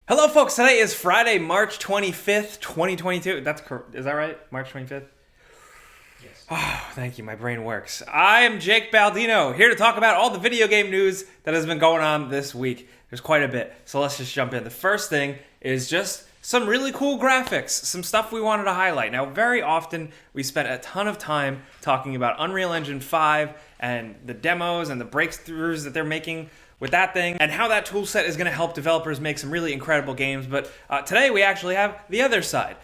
Hello folks, today is Friday, March 25th, 2022. Is that right? March 25th? Yes. Oh, thank you, my brain works. I am Jake Baldino, here to talk about all the video game news that has been going on this week. There's quite a bit, so let's just jump in. The first thing is just some really cool graphics, some stuff we wanted to highlight. Now, very often, we spent a ton of time talking about Unreal Engine 5 and the demos and the breakthroughs that they're making with that thing, and how that tool set is going to help developers make some really incredible games. But today we actually have the other side.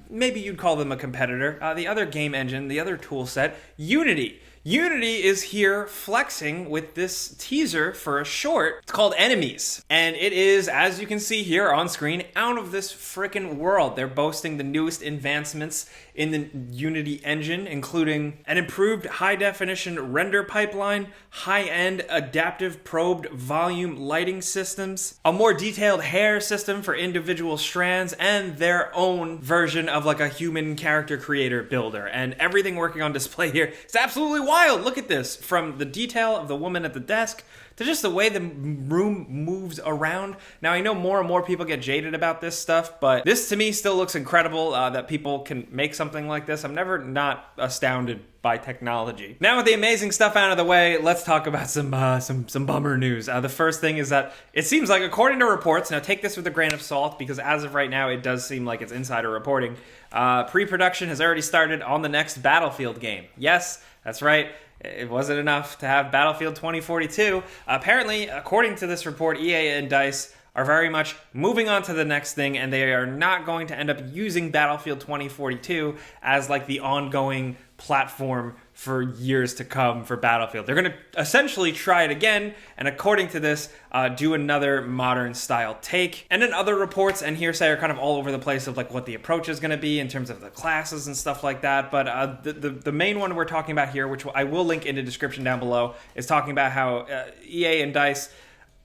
Maybe you'd call them a competitor. The other game engine, the other tool set, Unity. Unity is here flexing with this teaser for a short. It's called Enemies. And it is, as you can see here on screen, out of this frickin' world. They're boasting the newest advancements in the Unity engine, including an improved high-definition render pipeline, high-end adaptive probed volume lighting systems, a more detailed hair system for individual strands, and their own version of like a human character creator builder. And everything working on display here is absolutely wild. Look at this, from the detail of the woman at the desk to just the way the room moves around. Now, I know more and more people get jaded about this stuff, but this to me still looks incredible that people can make something like this. I'm never not astounded by technology. Now, with the amazing stuff out of the way, let's talk about some bummer news. The first thing is that it seems like, according to reports, now take this with a grain of salt, because as of right now, it does seem like it's insider reporting. Pre-production has already started on the next Battlefield game. Yes, that's right. It wasn't enough to have Battlefield 2042. Apparently, according to this report, EA and DICE are very much moving on to the next thing, and they are not going to end up using Battlefield 2042 as like the ongoing platform for years to come for Battlefield. They're going to essentially try it again, and according to this, do another modern style take. And then other reports and hearsay are kind of all over the place of like what the approach is going to be in terms of the classes and stuff like that. But the main one we're talking about here, which I will link in the description down below, is talking about how EA and DICE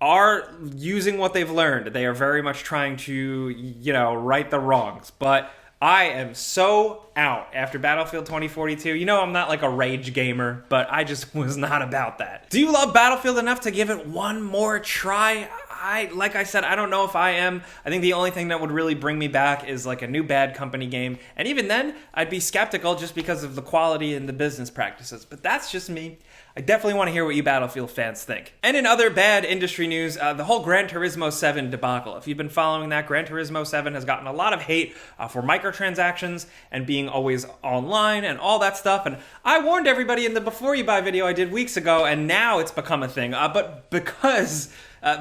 are using what they've learned. They are very much trying to, right the wrongs. But I am so out after Battlefield 2042. You know, I'm not like a rage gamer, but I just was not about that. Do you love Battlefield enough to give it one more try? Like I said, I don't know if I am. I think the only thing that would really bring me back is like a new Bad Company game. And even then, I'd be skeptical just because of the quality and the business practices. But that's just me. I definitely want to hear what you Battlefield fans think. And in other bad industry news, the whole Gran Turismo 7 debacle. If you've been following that, Gran Turismo 7 has gotten a lot of hate for microtransactions and being always online and all that stuff. And I warned everybody in the Before You Buy video I did weeks ago, and now it's become a thing. But because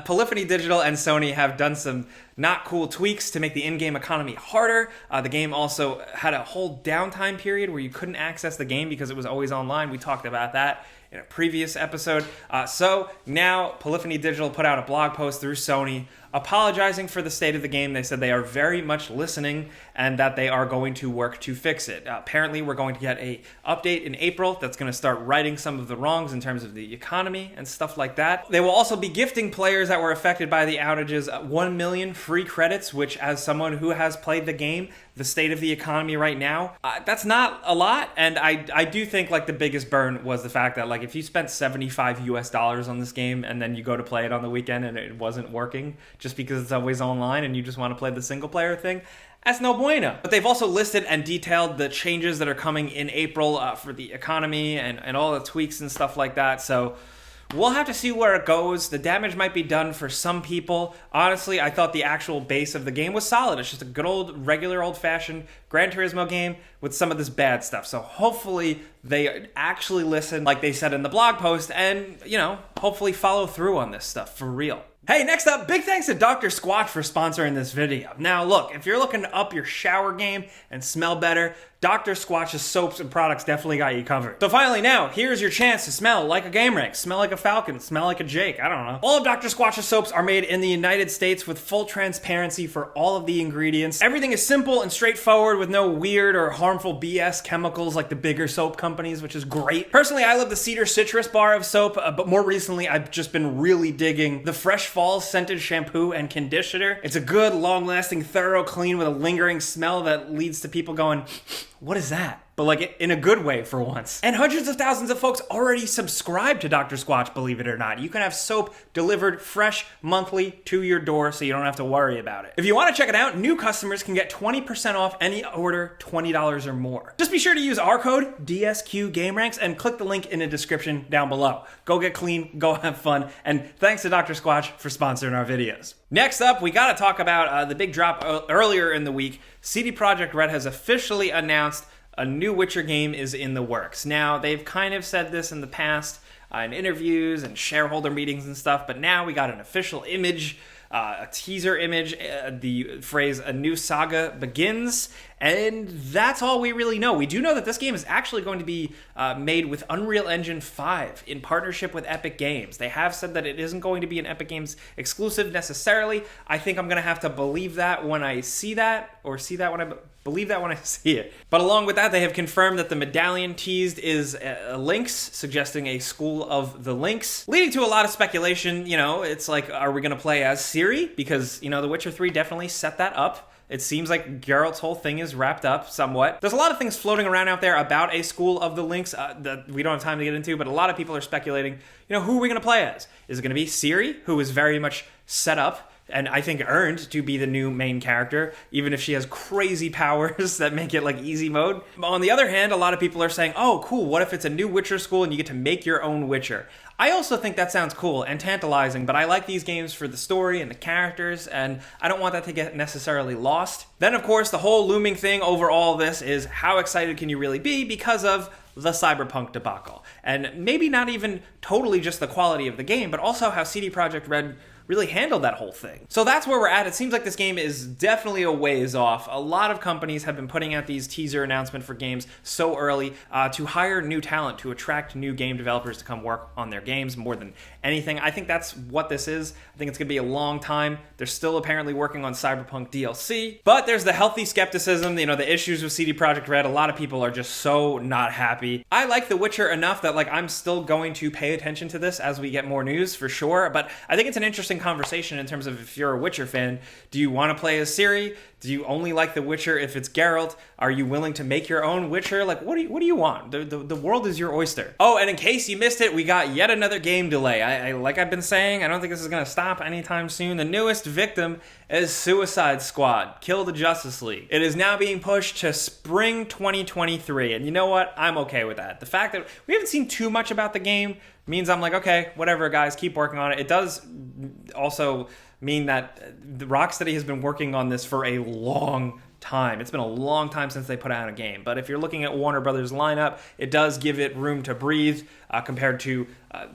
Polyphony Digital and Sony have done some not cool tweaks to make the in-game economy harder. The game also had a whole downtime period where you couldn't access the game because it was always online. We talked about that in a previous episode. So now Polyphony Digital put out a blog post through Sony apologizing for the state of the game. They said they are very much listening and that they are going to work to fix it. Apparently, we're going to get an update in April that's going to start righting some of the wrongs in terms of the economy and stuff like that. They will also be gifting players that were affected by the outages 1 million free credits, which, as someone who has played the game, the state of the economy right now, that's not a lot. And I do think like the biggest burn was the fact that like if you spent $75 on this game and then you go to play it on the weekend and it wasn't working just because it's always online and you just want to play the single player thing, that's no bueno. But they've also listed and detailed the changes that are coming in April for the economy and all the tweaks and stuff like that. So we'll have to see where it goes. The damage might be done for some people. Honestly, I thought the actual base of the game was solid. It's just a good old, regular, old-fashioned Gran Turismo game with some of this bad stuff. So hopefully they actually listen like they said in the blog post and, hopefully follow through on this stuff for real. Hey, next up, big thanks to DrSquatch for sponsoring this video. Now look, if you're looking to up your shower game and smell better, DrSquatch's soaps and products definitely got you covered. So finally now, here's your chance to smell like a gameranx, smell like a Falcon, smell like a Jake, I don't know. All of DrSquatch's soaps are made in the United States with full transparency for all of the ingredients. Everything is simple and straightforward with no weird or harmful BS chemicals like the bigger soap companies, which is great. Personally, I love the Cedar Citrus bar of soap, but more recently, I've just been really digging the Fresh Falls scented shampoo and conditioner. It's a good, long-lasting, thorough clean with a lingering smell that leads to people going, What is that? But like in a good way for once. And hundreds of thousands of folks already subscribe to DrSquatch, believe it or not. You can have soap delivered fresh monthly to your door so you don't have to worry about it. If you want to check it out, new customers can get 20% off any order $20 or more. Just be sure to use our code DSQ gameranx and click the link in the description down below. Go get clean, go have fun, and thanks to DrSquatch for sponsoring our videos. Next up, we gotta talk about the big drop earlier in the week. CD Projekt Red has officially announced a new Witcher game is in the works. Now, they've kind of said this in the past in interviews and shareholder meetings and stuff, but now we got an official image, a teaser image, the phrase "a new saga begins," and that's all we really know. We do know that this game is actually going to be made with Unreal Engine 5 in partnership with Epic Games. They have said that it isn't going to be an Epic Games exclusive necessarily. I think I'm going to have to believe that when I see that, or see that when I believe that when I see it. But along with that, they have confirmed that the medallion teased is a lynx, suggesting a school of the lynx, leading to a lot of speculation. You know, it's like, are we going to play as Ciri? Because, you know, The Witcher 3 definitely set that up. It seems like Geralt's whole thing is wrapped up somewhat. There's a lot of things floating around out there about a school of the lynx that we don't have time to get into, but a lot of people are speculating, you know, who are we going to play as? Is it going to be Ciri, who is very much set up and I think earned to be the new main character, even if she has crazy powers that make it like easy mode? On the other hand, a lot of people are saying, oh, cool, what if it's a new Witcher school and you get to make your own Witcher? I also think that sounds cool and tantalizing, but I like these games for the story and the characters, and I don't want that to get necessarily lost. Then, of course, the whole looming thing over all this is how excited can you really be because of the Cyberpunk debacle? And maybe not even totally just the quality of the game, but also how CD Projekt Red really handled that whole thing. So that's where we're at. It seems like this game is definitely a ways off. A lot of companies have been putting out these teaser announcements for games so early to hire new talent, to attract new game developers to come work on their games more than anything. I think that's what this is. I think it's gonna be a long time. They're still apparently working on Cyberpunk DLC, but there's the healthy skepticism, you know, the issues with CD Projekt Red. A lot of people are just so not happy. I like The Witcher enough that like I'm still going to pay attention to this as we get more news for sure, but I think it's an interesting conversation in terms of if you're a Witcher fan, do you want to play as Ciri? Do you only like The Witcher if it's Geralt? Are you willing to make your own Witcher? Like, what do you want? The world is your oyster. Oh, and in case you missed it, we got yet another game delay. I like I've been saying, I don't think this is going to stop anytime soon. The newest victim is Suicide Squad, Kill the Justice League. It is now being pushed to spring 2023, and you know what? I'm okay with that. The fact that we haven't seen too much about the game means I'm like, okay, whatever, guys, keep working on it. It does also mean that the Rocksteady has been working on this for a long time. It's been a long time since they put out a game. But if you're looking at Warner Brothers' lineup, it does give it room to breathe compared to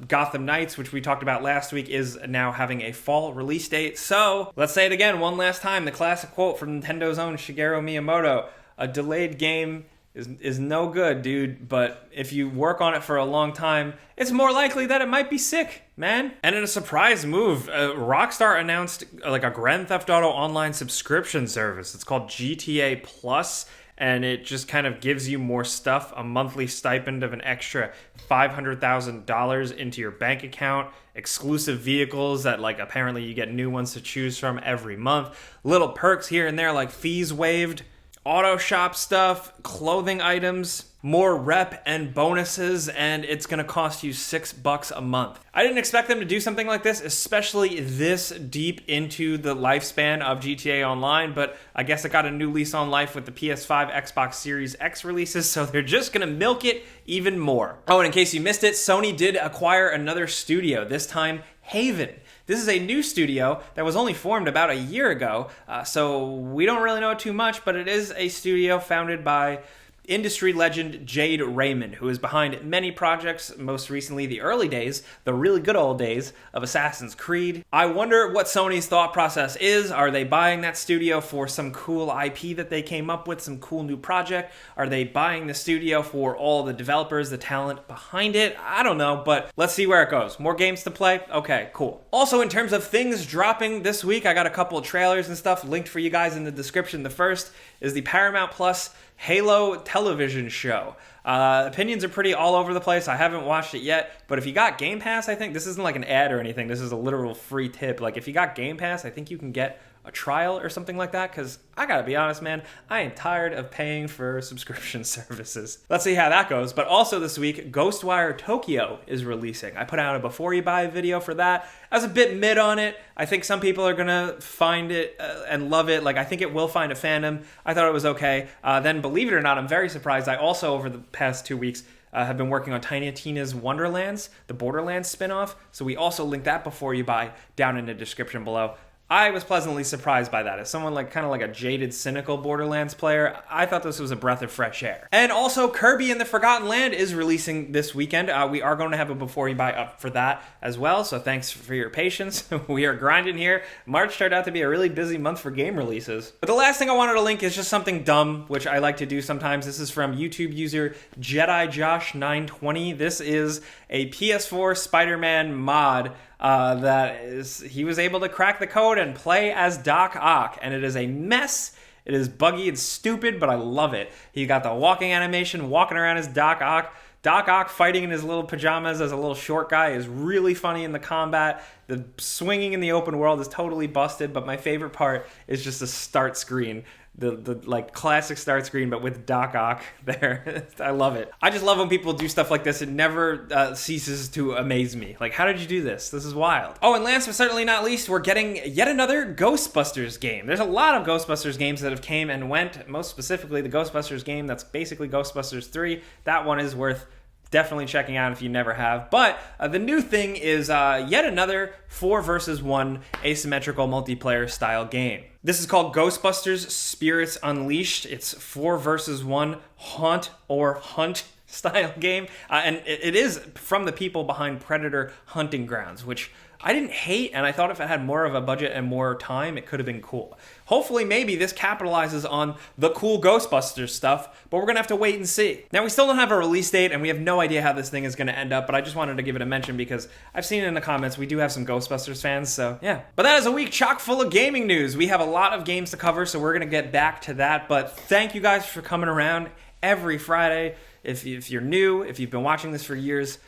Gotham Knights, which we talked about last week, is now having a fall release date. So let's say it again one last time. The classic quote from Nintendo's own Shigeru Miyamoto: a delayed game is no good, dude, but if you work on it for a long time, it's more likely that it might be sick, man. And in a surprise move, Rockstar announced like a Grand Theft Auto Online subscription service. It's called GTA Plus, and it just kind of gives you more stuff, a monthly stipend of an extra $500,000 into your bank account, exclusive vehicles that like apparently you get new ones to choose from every month, little perks here and there like fees waived, auto shop stuff, clothing items, more rep and bonuses, and it's gonna cost you $6 a month. I didn't expect them to do something like this, especially this deep into the lifespan of GTA Online, but I guess it got a new lease on life with the PS5, Xbox Series X releases, so they're just gonna milk it even more. Oh, and in case you missed it, Sony did acquire another studio, this time Haven. This is a new studio that was only formed about a year ago, so we don't really know too much, but it is a studio founded by industry legend Jade Raymond, who is behind many projects, most recently the early days, the really good old days of Assassin's Creed. I wonder what Sony's thought process is. Are they buying that studio for some cool IP that they came up with, some cool new project? Are they buying the studio for all the developers, the talent behind it? I don't know, but let's see where it goes. More games to play? Okay, cool. Also, in terms of things dropping this week, I got a couple of trailers and stuff linked for you guys in the description. The first is the Paramount Plus Halo television show. Opinions are pretty all over the place. I haven't watched it yet, but if you got Game Pass, I think this isn't like an ad or anything. This is a literal free tip. Like if you got Game Pass, I think you can get a trial or something like that, because I gotta be honest, man, I am tired of paying for subscription services. Let's see how that goes. But also this week, Ghostwire Tokyo is releasing. I put out a before you buy video for that. I was a bit mid on it. I think some people are gonna find it and love it. Like I think it will find a fandom. I thought it was okay. Then believe it or not, I'm very surprised. I also, over the past 2 weeks, have been working on Tiny Tina's Wonderlands, the Borderlands spinoff. So we also link that before you buy down in the description below. I was pleasantly surprised by that. As someone like kind of like a jaded, cynical Borderlands player, I thought this was a breath of fresh air. And also, Kirby and the Forgotten Land is releasing this weekend. We are going to have a before you buy up for that as well, so thanks for your patience. We are grinding here. March turned out to be a really busy month for game releases. But the last thing I wanted to link is just something dumb, which I like to do sometimes. This is from YouTube user JediJosh920. This is a PS4 Spider-Man mod he was able to crack the code and play as Doc Ock, and it is a mess. It is buggy and stupid, but I love it. He got the walking animation, walking around as Doc Ock. Doc Ock fighting in his little pajamas as a little short guy is really funny in the combat. The swinging in the open world is totally busted, but my favorite part is just the start screen. The like classic start screen, but with Doc Ock there. I love it. I just love when people do stuff like this. It never ceases to amaze me. Like, how did you do this? This is wild. Oh, and last but certainly not least, we're getting yet another Ghostbusters game. There's a lot of Ghostbusters games that have came and went. Most specifically, the Ghostbusters game that's basically Ghostbusters 3. That one is worth definitely checking out if you never have. But the new thing is yet another 4 versus 1 asymmetrical multiplayer style game. This is called Ghostbusters Spirits Unleashed. It's 4 versus 1 haunt or hunt style game. And it is from the people behind Predator Hunting Grounds, which I didn't hate, and I thought if it had more of a budget and more time, it could have been cool. Hopefully, maybe this capitalizes on the cool Ghostbusters stuff, but we're going to have to wait and see. Now, we still don't have a release date, and we have no idea how this thing is going to end up, but I just wanted to give it a mention because I've seen it in the comments. We do have some Ghostbusters fans, so yeah. But that is a week chock full of gaming news. We have a lot of games to cover, so we're going to get back to that, but thank you guys for coming around every Friday. If you're new, if you've been watching this for years,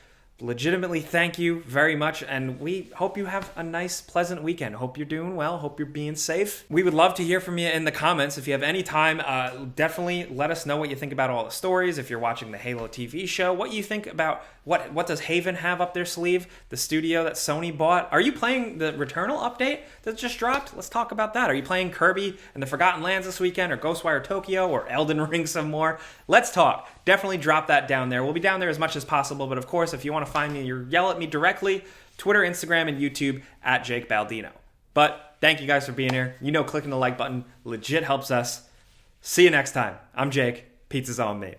legitimately thank you very much, and we hope you have a nice, pleasant weekend. Hope you're doing well. Hope you're being safe. We would love to hear from you in the comments. If you have any time, definitely let us know what you think about all the stories. If you're watching the Halo TV show, what you think about what does Haven have up their sleeve, the studio that Sony bought. Are you playing the Returnal update that just dropped? Let's talk about that. Are you playing Kirby and the Forgotten Lands this weekend, or Ghostwire Tokyo, or Elden Ring some more? Let's talk. Definitely drop that down there. We'll be down there as much as possible, but of course, if you want to find me or yell at me directly, Twitter, Instagram, and YouTube at Jake Baldino. But thank you guys for being here. You know, clicking the like button legit helps us. See you next time. I'm Jake. Pizza's on me.